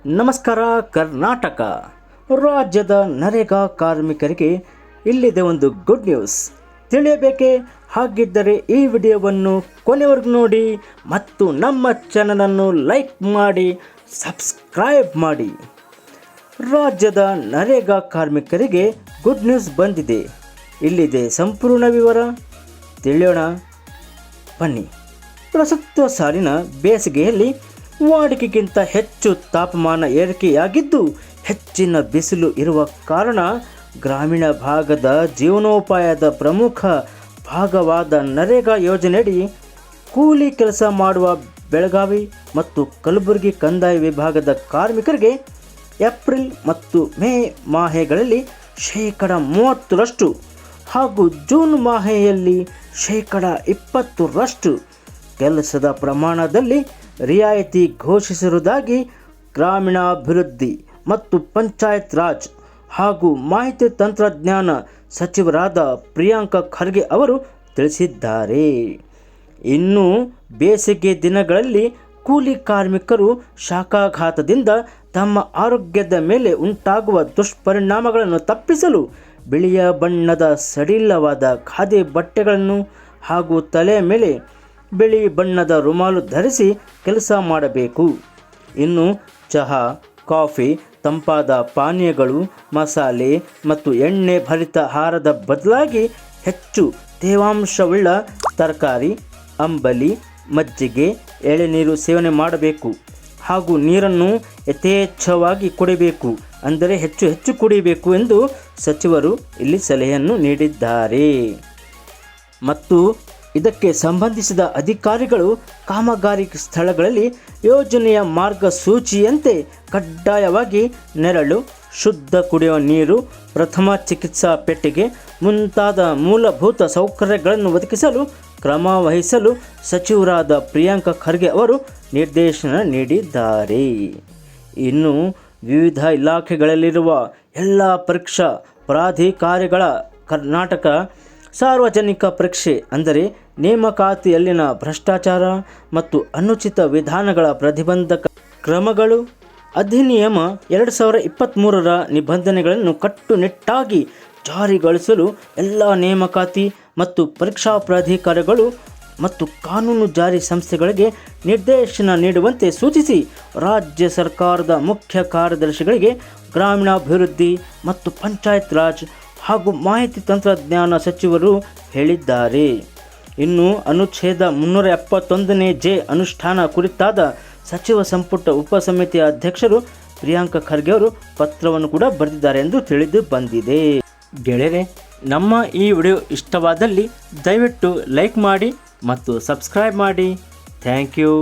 ನಮಸ್ಕಾರ ಕರ್ನಾಟಕ. ರಾಜ್ಯದ ನರೇಗಾ ಕಾರ್ಮಿಕರಿಗೆ ಇಲ್ಲಿದೆ ಒಂದು ಗುಡ್ ನ್ಯೂಸ್. ತಿಳಿಯಬೇಕೆ? ಹಾಗಿದ್ದರೆ ಈ ವಿಡಿಯೋವನ್ನು ಕೊನೆವರೆಗೂ ನೋಡಿ ಮತ್ತು ನಮ್ಮ ಚಾನಲನ್ನು ಲೈಕ್ ಮಾಡಿ ಸಬ್ಸ್ಕ್ರೈಬ್ ಮಾಡಿ. ರಾಜ್ಯದ ನರೇಗಾ ಕಾರ್ಮಿಕರಿಗೆ ಗುಡ್ ನ್ಯೂಸ್ ಬಂದಿದೆ. ಇಲ್ಲಿದೆ ಸಂಪೂರ್ಣ ವಿವರ, ತಿಳಿಯೋಣ ಬನ್ನಿ. ಪ್ರಸಕ್ತ ಸಾಲಿನ ಬೇಸಿಗೆಯಲ್ಲಿ ವಾಡಿಕೆಗಿಂತ ಹೆಚ್ಚು ತಾಪಮಾನ ಏರಿಕೆಯಾಗಿದ್ದು ಹೆಚ್ಚಿನ ಬಿಸಿಲು ಇರುವ ಕಾರಣ ಗ್ರಾಮೀಣ ಭಾಗದ ಜೀವನೋಪಾಯದ ಪ್ರಮುಖ ಭಾಗವಾದ ನರೇಗಾ ಯೋಜನೆಯಡಿ ಕೂಲಿ ಕೆಲಸ ಮಾಡುವ ಬೆಳಗಾವಿ ಮತ್ತು ಕಲಬುರಗಿ ಕಂದಾಯ ವಿಭಾಗದ ಕಾರ್ಮಿಕರಿಗೆ ಏಪ್ರಿಲ್ ಮತ್ತು ಮೇ ಮಾಹೆಗಳಲ್ಲಿ 30% ಹಾಗೂ ಜೂನ್ ಮಾಹೆಯಲ್ಲಿ 20% ಕೆಲಸದ ಪ್ರಮಾಣದಲ್ಲಿ ರಿಯಾಯಿತಿ ಘೋಷಿಸಿರುವುದಾಗಿ ಗ್ರಾಮೀಣಾಭಿವೃದ್ಧಿ ಮತ್ತು ಪಂಚಾಯತ್ ರಾಜ್ ಹಾಗೂ ಮಾಹಿತಿ ತಂತ್ರಜ್ಞಾನ ಸಚಿವರಾದ ಪ್ರಿಯಾಂಕ ಖರ್ಗೆ ಅವರು ತಿಳಿಸಿದ್ದಾರೆ. ಇನ್ನು ಬೇಸಿಗೆ ದಿನಗಳಲ್ಲಿ ಕೂಲಿ ಕಾರ್ಮಿಕರು ಶಾಖಾಘಾತದಿಂದ ತಮ್ಮ ಆರೋಗ್ಯದ ಮೇಲೆ ಉಂಟಾಗುವ ದುಷ್ಪರಿಣಾಮಗಳನ್ನು ತಪ್ಪಿಸಲು ಬಿಳಿಯ ಬಣ್ಣದ ಸಡಿಲವಾದ ಖಾದಿ ಬಟ್ಟೆಗಳನ್ನು ಹಾಗೂ ತಲೆಯ ಮೇಲೆ ಬಿಳಿ ಬಣ್ಣದ ರುಮಾಲು ಧರಿಸಿ ಕೆಲಸ ಮಾಡಬೇಕು. ಇನ್ನು ಚಹಾ, ಕಾಫಿ, ತಂಪಾದ ಪಾನೀಯಗಳು, ಮಸಾಲೆ ಮತ್ತು ಎಣ್ಣೆ ಭರಿತ ಆಹಾರದ ಬದಲಾಗಿ ಹೆಚ್ಚು ತೇವಾಂಶವುಳ್ಳ ತರಕಾರಿ, ಅಂಬಲಿ, ಮಜ್ಜಿಗೆ, ಎಳೆನೀರು ಸೇವನೆ ಮಾಡಬೇಕು ಹಾಗೂ ನೀರನ್ನು ಯಥೇಚ್ಛವಾಗಿ ಕುಡಿಯಬೇಕು, ಅಂದರೆ ಹೆಚ್ಚು ಕುಡಿಯಬೇಕು ಎಂದು ಸಚಿವರು ಇಲ್ಲಿ ಸಲಹೆಯನ್ನು ನೀಡಿದ್ದಾರೆ. ಮತ್ತು ಇದಕ್ಕೆ ಸಂಬಂಧಿಸಿದ ಅಧಿಕಾರಿಗಳು ಕಾಮಗಾರಿ ಸ್ಥಳಗಳಲ್ಲಿ ಯೋಜನೆಯ ಮಾರ್ಗಸೂಚಿಯಂತೆ ಕಡ್ಡಾಯವಾಗಿ ನೆರಳು, ಶುದ್ಧ ಕುಡಿಯುವ ನೀರು, ಪ್ರಥಮ ಚಿಕಿತ್ಸಾ ಪೆಟ್ಟಿಗೆ ಮುಂತಾದ ಮೂಲಭೂತ ಸೌಕರ್ಯಗಳನ್ನು ಒದಗಿಸಲು ಕ್ರಮ ವಹಿಸಲು ಸಚಿವರಾದ ಪ್ರಿಯಾಂಕ ಖರ್ಗೆ ಅವರು ನಿರ್ದೇಶನ ನೀಡಿದ್ದಾರೆ. ಇನ್ನು ವಿವಿಧ ಇಲಾಖೆಗಳಲ್ಲಿರುವ ಎಲ್ಲ ಪರೀಕ್ಷಾ ಪ್ರಾಧಿಕಾರಿಗಳ ಕರ್ನಾಟಕ ಸಾರ್ವಜನಿಕ ಪರೀಕ್ಷೆ ಅಂದರೆ ನೇಮಕಾತಿಯಲ್ಲಿನ ಭ್ರಷ್ಟಾಚಾರ ಮತ್ತು ಅನುಚಿತ ವಿಧಾನಗಳ ಪ್ರತಿಬಂಧಕ ಕ್ರಮಗಳು ಅಧಿನಿಯಮ 2023ರ ನಿಬಂಧನೆಗಳನ್ನು ಕಟ್ಟುನಿಟ್ಟಾಗಿ ಜಾರಿಗೊಳಿಸಲು ಎಲ್ಲ ನೇಮಕಾತಿ ಮತ್ತು ಪರೀಕ್ಷಾ ಪ್ರಾಧಿಕಾರಗಳು ಮತ್ತು ಕಾನೂನು ಜಾರಿ ಸಂಸ್ಥೆಗಳಿಗೆ ನಿರ್ದೇಶನ ನೀಡುವಂತೆ ಸೂಚಿಸಿ ರಾಜ್ಯ ಸರ್ಕಾರದ ಮುಖ್ಯ ಕಾರ್ಯದರ್ಶಿಗಳಿಗೆ ಗ್ರಾಮೀಣಾಭಿವೃದ್ಧಿ ಮತ್ತು ಪಂಚಾಯತ್ ರಾಜ್ ಹಾಗೂ ಮಾಹಿತಿ ತಂತ್ರಜ್ಞಾನ ಸಚಿವರು ಹೇಳಿದ್ದಾರೆ. ಇನ್ನು ಅನುಚ್ಛೇದ 371ನೇ ಜೆ ಅನುಷ್ಠಾನ ಕುರಿತಾದ ಸಚಿವ ಸಂಪುಟ ಉಪಸಮಿತಿಯ ಅಧ್ಯಕ್ಷರು ಪ್ರಿಯಾಂಕ ಖರ್ಗೆ ಅವರು ಪತ್ರವನ್ನು ಕೂಡ ಬರೆದಿದ್ದಾರೆ ಎಂದು ತಿಳಿದು ಬಂದಿದೆ. ಗೆಳೆಯರೆ, ನಮ್ಮ ಈ ವಿಡಿಯೋ ಇಷ್ಟವಾದಲ್ಲಿ ದಯವಿಟ್ಟು ಲೈಕ್ ಮಾಡಿ ಮತ್ತು ಸಬ್ಸ್ಕ್ರೈಬ್ ಮಾಡಿ. Thank you.